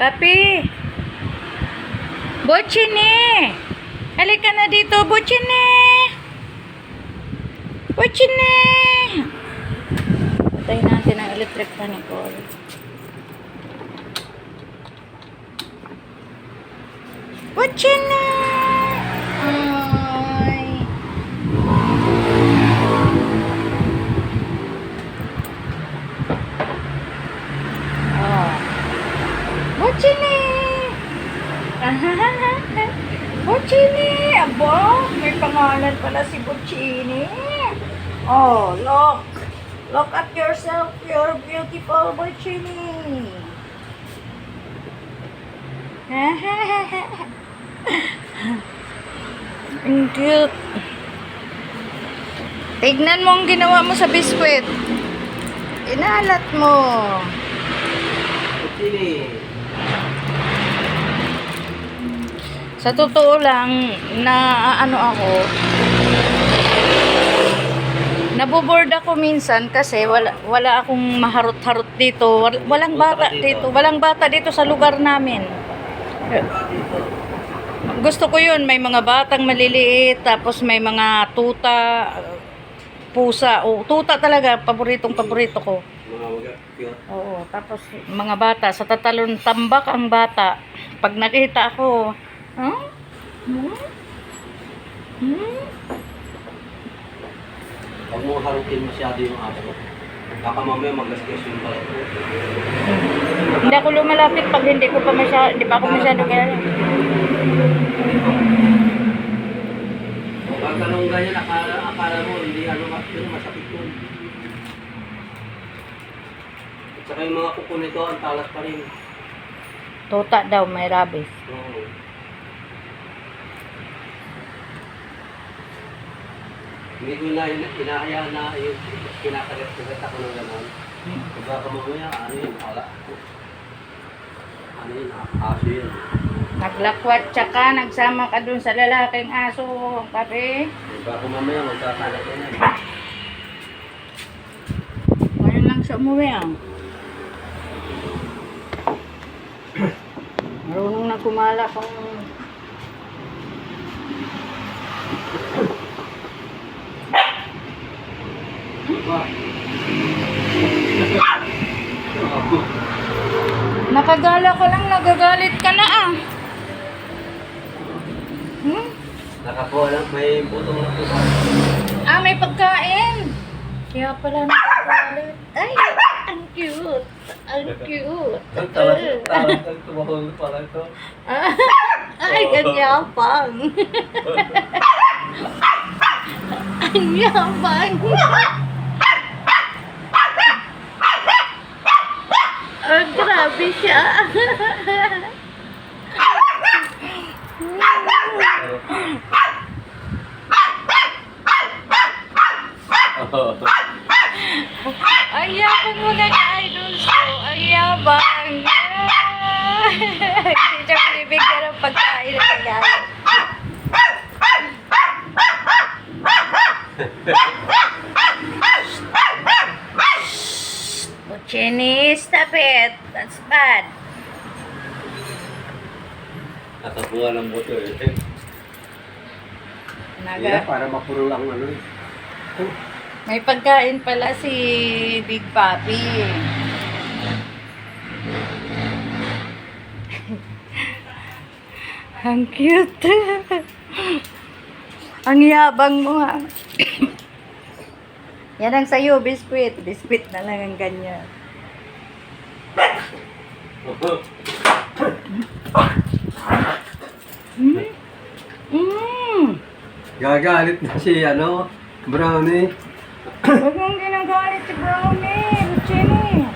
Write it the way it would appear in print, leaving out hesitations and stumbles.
Papi! Bochini! Halika na dito, Bochini! Bochini! Patayin natin ang electric fan ni Cole. Bochini! Ay! Oh. Bochini! Bochini! Aba, may pangalan pala si Bochini. Oh, look. Look at yourself. You're beautiful, Bochini. Ang cute. Tignan mo ang ginawa mo sa biskwit. Inalat mo. Bochini. Sa totoo lang, naboboard ako minsan kasi wala akong maharot-harot dito. Walang bata dito. Walang bata dito sa lugar namin. Gusto ko yun. May mga batang maliliit, tapos may mga tuta, pusa. O, tuta talaga, paborito ko. Oo, tapos mga bata, sa tatalon tambak ang bata. Pag nakita ako, Huwag mo harutin masyado yung aso. Baka mamaya mag-gasgas yung pala. Hindi ako lumalapit pag hindi pa ako masyado kaya. Pag ganun ganyan, akala mo, hindi masakit yun. At saka yung mga kuko nito, ang talas pa rin. Tuta daw, may rabies. Oo. Hindi ko inahayaan na yung kinakagat ako ng gano'n. Baka mamaya, ano yun, ano yun, aso yun. Naglakwat tsaka nagsama ka dun sa lalaking aso, papi. Baka mamaya, magkakalat yun. Ngayon lang siya umuwi Marunong na kumala kung nakagala ka lang, nagagalit ka na Nakakuha lang, may butong na pusa. may pagkain. Kaya pala nagagalit. Ay, ang cute. Ang cute. Tumahol pala ito. Ay, ganyapang. Ang yapang. Grabe siya. Ang yapang mo na ka-idols ko. Ang yapang. Hindi siya binibigyan ng pagkain na nangyari. Bochini, stop it. That's bad. Nakakuha ng buto eh. Naga. Para mapuro lang ano eh. May pagkain pala si Big Papi. Ang cute. Ang yabang mo Yan ang sayo, biskwit. Biskwit na lang ang ganyan. Gagalit na si Brownie. Huwag mong ginagalit si Brownie. Bochini.